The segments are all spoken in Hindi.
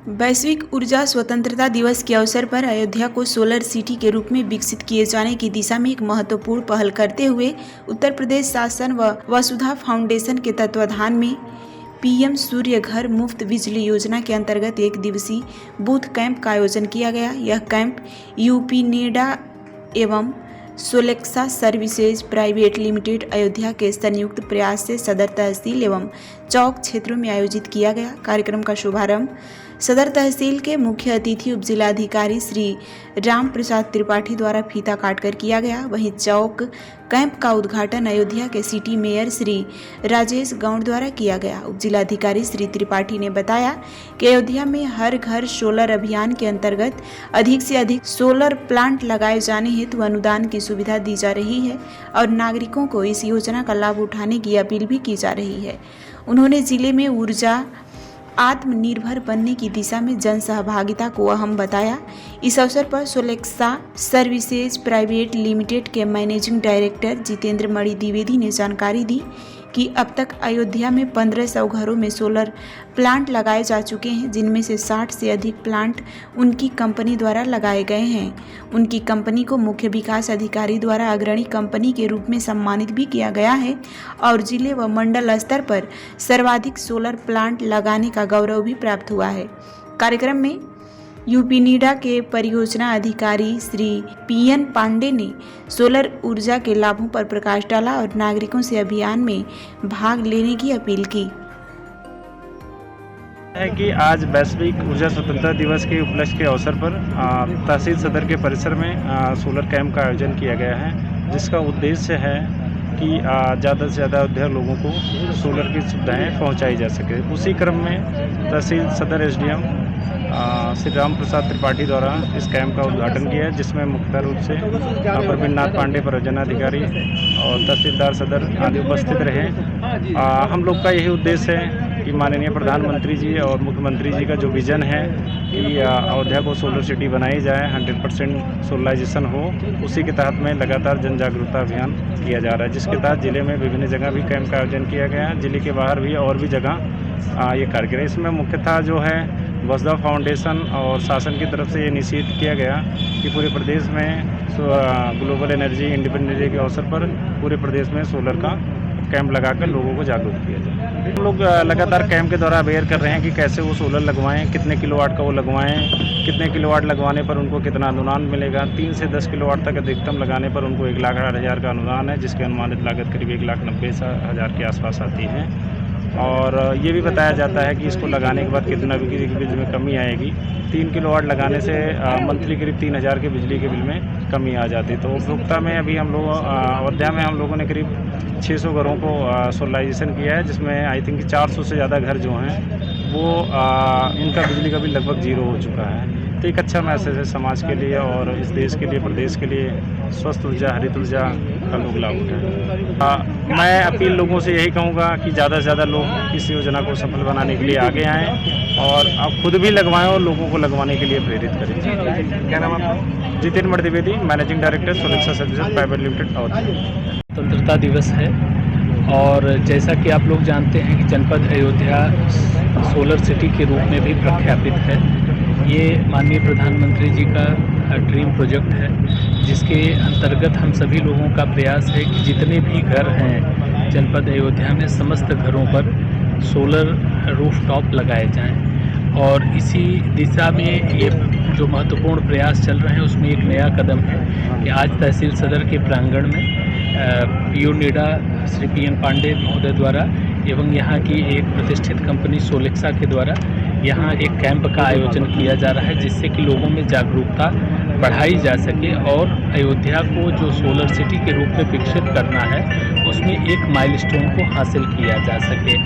वैश्विक ऊर्जा स्वतंत्रता दिवस के अवसर पर अयोध्या को सोलर सिटी के रूप में विकसित किए जाने की दिशा में एक महत्वपूर्ण पहल करते हुए उत्तर प्रदेश शासन व वसुधा फाउंडेशन के तत्वाधान में पीएम सूर्य घर मुफ्त बिजली योजना के अंतर्गत एक दिवसीय बूथ कैंप का आयोजन किया गया। यह कैंप यूपीनेडा एवं सोलेक्सा सर्विसेज प्राइवेट लिमिटेड अयोध्या के संयुक्त प्रयास से सदर तहसील एवं चौक क्षेत्रों में आयोजित किया गया। कार्यक्रम का शुभारंभ सदर तहसील के मुख्य अतिथि उपजिलाधिकारी श्री राम प्रसाद त्रिपाठी द्वारा फीता काटकर किया गया। वहीं चौक कैंप का उद्घाटन अयोध्या के सिटी मेयर श्री राजेश गौड़ द्वारा किया गया। उपजिलाधिकारी श्री त्रिपाठी ने बताया कि अयोध्या में हर घर सोलर अभियान के अंतर्गत अधिक से अधिक सोलर प्लांट लगाए जाने हेतु अनुदान की सुविधा दी जा रही है और नागरिकों को इस योजना का लाभ उठाने की अपील भी की जा रही है। उन्होंने जिले में ऊर्जा आत्मनिर्भर बनने की दिशा में जन सहभागिता को अहम बताया। इस अवसर पर सोलेक्सा सर्विसेज प्राइवेट लिमिटेड के मैनेजिंग डायरेक्टर जितेंद्र मणि द्विवेदी ने जानकारी दी कि अब तक अयोध्या में 1500 घरों में सोलर प्लांट लगाए जा चुके हैं, जिनमें से 60 से अधिक प्लांट उनकी कंपनी द्वारा लगाए गए हैं। उनकी कंपनी को मुख्य विकास अधिकारी द्वारा अग्रणी कंपनी के रूप में सम्मानित भी किया गया है और जिले व मंडल स्तर पर सर्वाधिक सोलर प्लांट लगाने का गौरव भी प्राप्त हुआ है। कार्यक्रम में यूपीनेडा के परियोजना अधिकारी श्री पीएन पांडे ने सोलर ऊर्जा के लाभों पर प्रकाश डाला और नागरिकों से अभियान में भाग लेने की अपील की। है कि आज वैश्विक ऊर्जा स्वतंत्रता दिवस के उपलक्ष्य के अवसर पर तहसील सदर के परिसर में सोलर कैंप का आयोजन किया गया है, जिसका उद्देश्य है कि ज़्यादा से ज़्यादा अयोध्या लोगों को सोलर की सुविधाएं पहुंचाई जा सके। उसी क्रम में तहसील सदर एसडीएम श्री राम प्रसाद त्रिपाठी द्वारा इस कैंप का उद्घाटन किया है, जिसमें मुख्य रूप से प्रवीण नाथ पांडे परियोजनाधिकारी और तहसीलदार सदर आदि उपस्थित रहे। हम लोग का यही उद्देश्य है कि माननीय प्रधानमंत्री जी और मुख्यमंत्री जी का जो विज़न है कि अयोध्या को सोलर सिटी बनाई जाए, 100% सोलराइजेशन हो, उसी के तहत में लगातार जन जागरूकता अभियान किया जा रहा है, जिसके तहत जिले में विभिन्न जगह भी कैंप का आयोजन किया गया है। जिले के बाहर भी और भी जगह ये कार्यक्रम। इसमें मुख्यतः जो है वसुधा फाउंडेशन और शासन की तरफ से ये निश्चित किया गया कि पूरे प्रदेश में ग्लोबल एनर्जी इंडिपेंडेंस डे के अवसर पर पूरे प्रदेश में सोलर का कैंप लगाकर लोगों को जागरूक किया जाए। हम लोग लगातार कैंप के द्वारा अवेयर कर रहे हैं कि कैसे वो सोलर लगवाएं, कितने किलोवाट का वो लगवाएं, कितने किलोवाट लगवाने पर उनको कितना अनुदान मिलेगा। 3 से 10 किलोवाट तक अधिकतम लगाने पर उनको 1,08,000 का अनुदान है, जिसकी अनुमानित लागत करीब 1,90,000 के आसपास आती है। और ये भी बताया जाता है कि इसको लगाने के बाद कितना बिजली के बिल में कमी आएगी। 3 किलोवाट लगाने से मंथली करीब 3,000 के बिजली के बिल में कमी आ जाती है। तो उपभोक्ता में अभी हम लोग अयोध्या में हम लोगों ने करीब 600 घरों को सोलराइजेशन किया है, जिसमें आई थिंक 400 से ज़्यादा घर जो हैं वो इनका बिजली का बिल लगभग 0 हो चुका है। तो एक अच्छा मैसेज है समाज के लिए और इस देश के लिए, प्रदेश के लिए स्वस्थ ऊर्जा, हरित ऊर्जा का लोग लाभ उठाएं। मैं अपील लोगों से यही कहूँगा कि ज़्यादा से ज़्यादा लोग इस योजना को सफल बनाने के लिए आगे आएँ और आप खुद भी लगवाएं और लोगों को लगवाने के लिए प्रेरित करें। क्या नाम आपका? Jitendra Mani Dwivedi, managing director Solexa services private limited Ayodhya. स्वतंत्रता दिवस है और जैसा कि आप लोग जानते हैं कि जनपद अयोध्या सोलर सिटी के रूप में भी प्रख्यापित है। ये माननीय प्रधानमंत्री जी का ड्रीम प्रोजेक्ट है, जिसके अंतर्गत हम सभी लोगों का प्रयास है कि जितने भी घर हैं जनपद अयोध्या में समस्त घरों पर सोलर रूफटॉप लगाए जाएं। और इसी दिशा में ये जो महत्वपूर्ण प्रयास चल रहे हैं उसमें एक नया कदम है कि आज तहसील सदर के प्रांगण में यूपीनेडा श्री पीएन पांडे महोदय द्वारा एवं यहाँ की एक प्रतिष्ठित कंपनी सोलेक्सा के द्वारा यहाँ एक कैंप का आयोजन किया जा रहा है, जिससे कि लोगों में जागरूकता बढ़ाई जा सके और अयोध्या को जो सोलर सिटी के रूप में विकसित करना है उसमें एक माइलस्टोन को हासिल किया जा सके।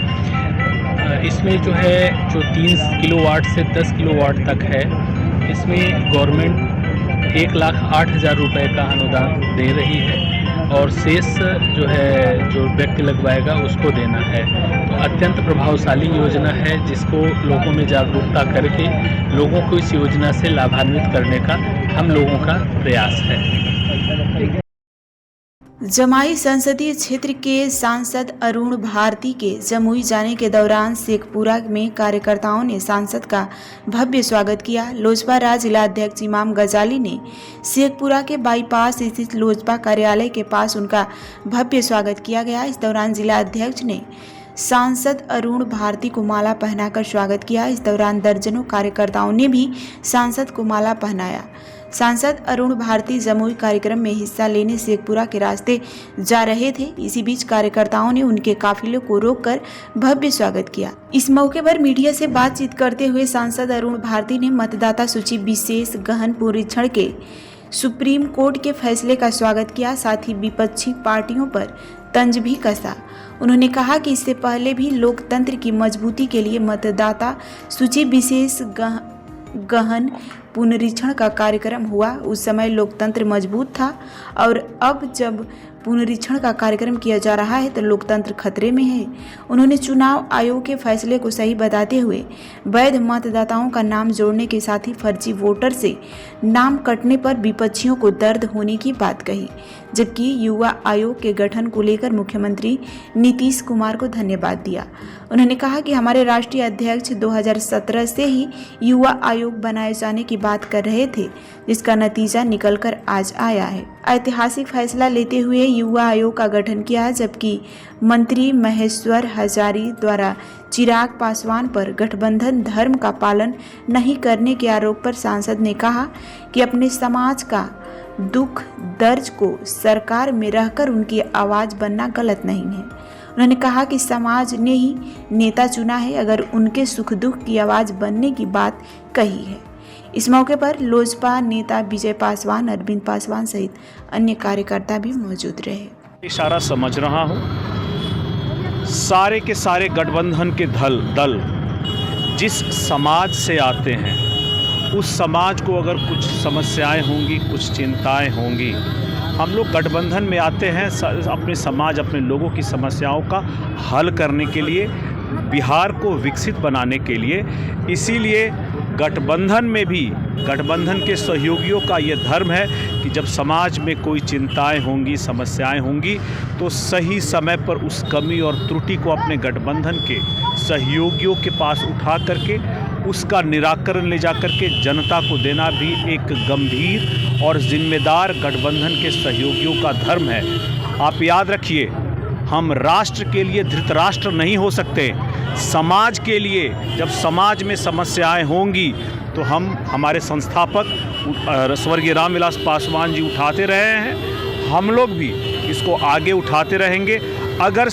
इसमें जो 3 किलोवाट से 10 किलोवाट तक है, इसमें गवर्नमेंट 1,08,000 रुपये का अनुदान दे रही है और शेष जो व्यक्ति लगवाएगा उसको देना है। तो अत्यंत प्रभावशाली योजना है, जिसको लोगों में जागरूकता करके लोगों को इस योजना से लाभान्वित करने का हम लोगों का प्रयास है। जमाई संसदीय क्षेत्र के सांसद अरुण भारती के जमुई जाने के दौरान शेखपुरा में कार्यकर्ताओं ने सांसद का भव्य स्वागत किया। लोजपा राज्य जिला अध्यक्ष इमाम गजाली ने शेखपुरा के बाईपास स्थित लोजपा कार्यालय के पास उनका भव्य स्वागत किया गया। इस दौरान जिला अध्यक्ष ने सांसद अरुण भारती को माला पहनाकर स्वागत किया। इस दौरान दर्जनों कार्यकर्ताओं ने भी सांसद को माला पहनाया। सांसद अरुण भारती जमुई कार्यक्रम में हिस्सा लेने शेखपुरा के रास्ते जा रहे थे। इसी बीच कार्यकर्ताओं ने उनके काफिले को रोककर भव्य स्वागत किया। इस मौके पर मीडिया से बातचीत करते हुए सांसद अरुण भारती ने मतदाता सूची विशेष गहन पुनरीक्षण के सुप्रीम कोर्ट के फैसले का स्वागत किया। साथ ही विपक्षी पार्टियों पर तंज भी कसा। उन्होंने कहा कि इससे पहले भी लोकतंत्र की मजबूती के लिए मतदाता सूची विशेष गहन पुनरीक्षण का कार्यक्रम हुआ। उस समय लोकतंत्र मजबूत था और अब जब पुनरीक्षण का कार्यक्रम किया जा रहा है तो लोकतंत्र खतरे में है। उन्होंने चुनाव आयोग के फैसले को सही बताते हुए वैध मतदाताओं का नाम जोड़ने के साथ ही फर्जी वोटर से नाम कटने पर विपक्षियों को दर्द होने की बात कही। जबकि युवा आयोग के गठन को लेकर मुख्यमंत्री नीतीश कुमार को धन्यवाद दिया। उन्होंने कहा कि हमारे राष्ट्रीय अध्यक्ष 2017 से ही युवा आयोग बनाए जाने की बात कर रहे थे, जिसका नतीजा निकलकर आज आया है। ऐतिहासिक फैसला लेते हुए युवा आयोग का गठन किया। जबकि मंत्री महेश्वर हजारी द्वारा चिराग पासवान पर गठबंधन धर्म का पालन नहीं करने के आरोप पर सांसद ने कहा कि अपने समाज का दुख दर्द को सरकार में रहकर उनकी आवाज़ बनना गलत नहीं है। उन्होंने कहा कि समाज ने ही नेता चुना है, अगर उनके सुख दुख की आवाज़ बनने की बात कही है। इस मौके पर लोजपा नेता विजय पासवान, अरविंद पासवान सहित अन्य कार्यकर्ता भी मौजूद रहे। इशारा समझ रहा हूँ, सारे के सारे गठबंधन के दल जिस समाज से आते हैं उस समाज को अगर कुछ समस्याएं होंगी, कुछ चिंताएं होंगी, हम लोग गठबंधन में आते हैं अपने समाज, अपने लोगों की समस्याओं का हल करने के लिए, बिहार को विकसित बनाने के लिए। इसीलिए गठबंधन में भी गठबंधन के सहयोगियों का ये धर्म है कि जब समाज में कोई चिंताएं होंगी, समस्याएं होंगी, तो सही समय पर उस कमी और त्रुटि को अपने गठबंधन के सहयोगियों के पास उठा करके उसका निराकरण ले जा करके जनता को देना भी एक गंभीर और जिम्मेदार गठबंधन के सहयोगियों का धर्म है। आप याद रखिए, हम राष्ट्र के लिए धृतराष्ट्र नहीं हो सकते। समाज के लिए जब समाज में समस्याएं होंगी तो हमारे संस्थापक स्वर्गीय रामविलास पासवान जी उठाते रहे हैं, हम लोग भी इसको आगे उठाते रहेंगे। अगर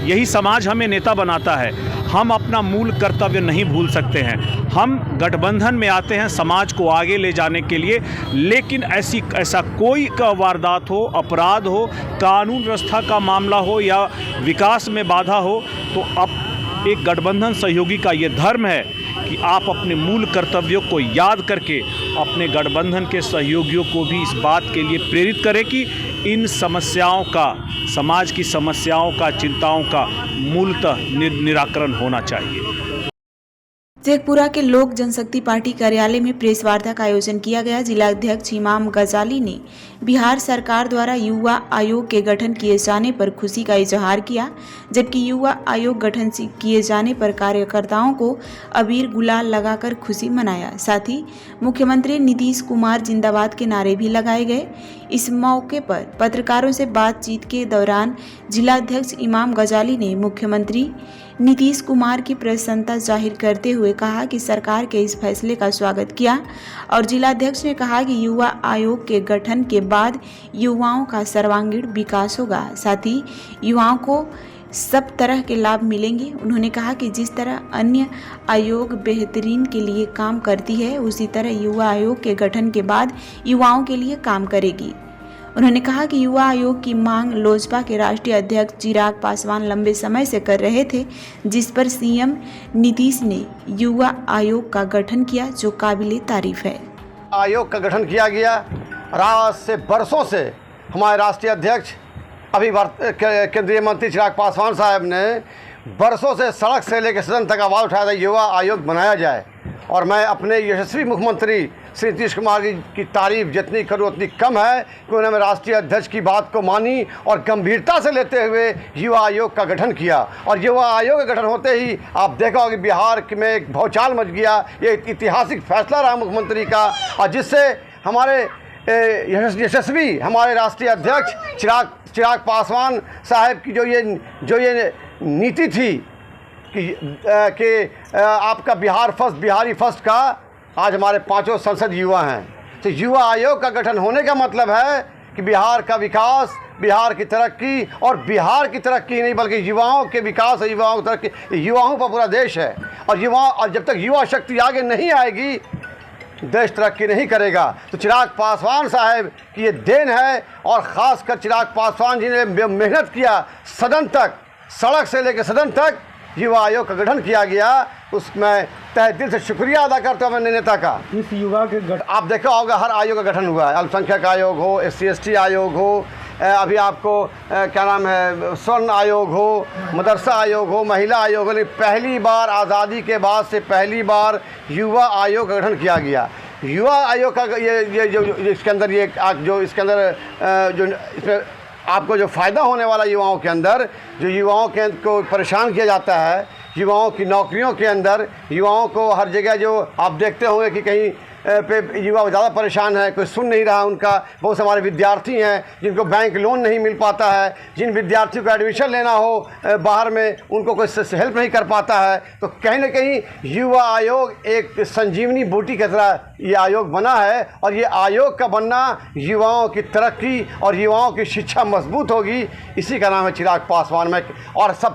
यही समाज हमें नेता बनाता है, हम अपना मूल कर्तव्य नहीं भूल सकते हैं। हम गठबंधन में आते हैं समाज को आगे ले जाने के लिए, लेकिन ऐसा कोई वारदात हो, अपराध हो, कानून व्यवस्था का मामला हो या विकास में बाधा हो, तो अब एक गठबंधन सहयोगी का ये धर्म है कि आप अपने मूल कर्तव्यों को याद करके अपने गठबंधन के सहयोगियों को भी इस बात के लिए प्रेरित करें कि इन समस्याओं का, समाज की समस्याओं का, चिंताओं का मूलतः निराकरण होना चाहिए। शेखपुरा के लोक जनशक्ति पार्टी कार्यालय में प्रेस वार्ता का आयोजन किया गया। जिला अध्यक्ष इमाम गजाली ने बिहार सरकार द्वारा युवा आयोग के गठन किए जाने पर खुशी का इजहार किया। जबकि युवा आयोग गठन किए जाने पर कार्यकर्ताओं को अबीर गुलाल लगाकर खुशी मनाया। साथ ही मुख्यमंत्री नीतीश कुमार जिंदाबाद के नारे भी लगाए गए। इस मौके पर पत्रकारों से बातचीत के दौरान जिलाध्यक्ष इमाम गजाली ने मुख्यमंत्री नीतीश कुमार की प्रसन्नता जाहिर करते हुए कहा कि सरकार के इस फैसले का स्वागत किया और जिलाध्यक्ष ने कहा कि युवा आयोग के गठन के बाद युवाओं का सर्वांगीण विकास होगा, साथ ही युवाओं को सब तरह के लाभ मिलेंगे। उन्होंने कहा कि जिस तरह अन्य आयोग बेहतरीन के लिए काम करती है, उसी तरह युवा आयोग के गठन के बाद युवाओं के लिए काम करेगी। उन्होंने कहा कि युवा आयोग की मांग लोजपा के राष्ट्रीय अध्यक्ष चिराग पासवान लंबे समय से कर रहे थे, जिस पर सीएम नीतीश ने युवा आयोग का गठन किया, जो काबिले तारीफ है। आयोग का गठन किया गया। राज से बरसों से हमारे राष्ट्रीय अध्यक्ष अभी केंद्रीय मंत्री चिराग पासवान साहब ने बरसों से सड़क से लेकर सदन तक आवाज़ उठाया था युवा आयोग बनाया जाए। और मैं अपने यशस्वी मुख्यमंत्री श्री नीतीश कुमार की तारीफ जितनी करूँ उतनी कम है कि उन्होंने राष्ट्रीय अध्यक्ष की बात को मानी और गंभीरता से लेते हुए युवा आयोग का गठन किया। और युवा आयोग का गठन होते ही आप देखा होगा कि बिहार में एक भौचाल मच गया। ये एक ऐतिहासिक फैसला रहा मुख्यमंत्री का, और जिससे हमारे यशस्वी हमारे राष्ट्रीय अध्यक्ष चिराग पासवान साहब की जो ये नीति थी कि आपका बिहारी फर्स्ट का, आज हमारे 5 संसद युवा हैं। तो युवा आयोग का गठन होने का मतलब है कि बिहार का विकास, बिहार की तरक्की, और बिहार की तरक्की नहीं बल्कि युवाओं के विकास और युवाओं की तरक्की, युवाओं पर पूरा देश है। और जब तक युवा शक्ति आगे नहीं आएगी देश तरक्की नहीं करेगा। तो चिराग पासवान साहब की ये देन है, और ख़ासकर चिराग पासवान जी ने मेहनत किया सदन तक, सड़क से लेकर सदन तक युवा आयोग का गठन किया गया। उसमें तहे दिल से शुक्रिया अदा करते हैं अपने नेता का। इस युवा के आप देखा होगा हर आयोग का गठन हुआ है, अल्पसंख्यक आयोग हो, SC/ST आयोग हो, अभी आपको क्या नाम है, स्वर्ण आयोग हो, मदरसा आयोग हो, महिला आयोग हो, लेकिन पहली बार आज़ादी के बाद से पहली बार युवा आयोग का गठन किया गया। युवा आयोग का ये जो इसके अंदर इसमें आपको जो फ़ायदा होने वाला युवाओं के अंदर, जो युवाओं को परेशान किया जाता है, युवाओं की नौकरियों के अंदर, युवाओं को हर जगह जो आप देखते होंगे कि कहीं पे युवा ज़्यादा परेशान है, कोई सुन नहीं रहा उनका। बहुत से हमारे विद्यार्थी हैं जिनको बैंक लोन नहीं मिल पाता है, जिन विद्यार्थियों को एडमिशन लेना हो बाहर में उनको कोई हेल्प नहीं कर पाता है। तो कहीं ना कहीं युवा आयोग एक संजीवनी बूटी की तरह ये आयोग बना है, और ये आयोग का बनना युवाओं की तरक्की और युवाओं की शिक्षा मजबूत होगी। इसी का नाम है चिराग पासवान में। और सब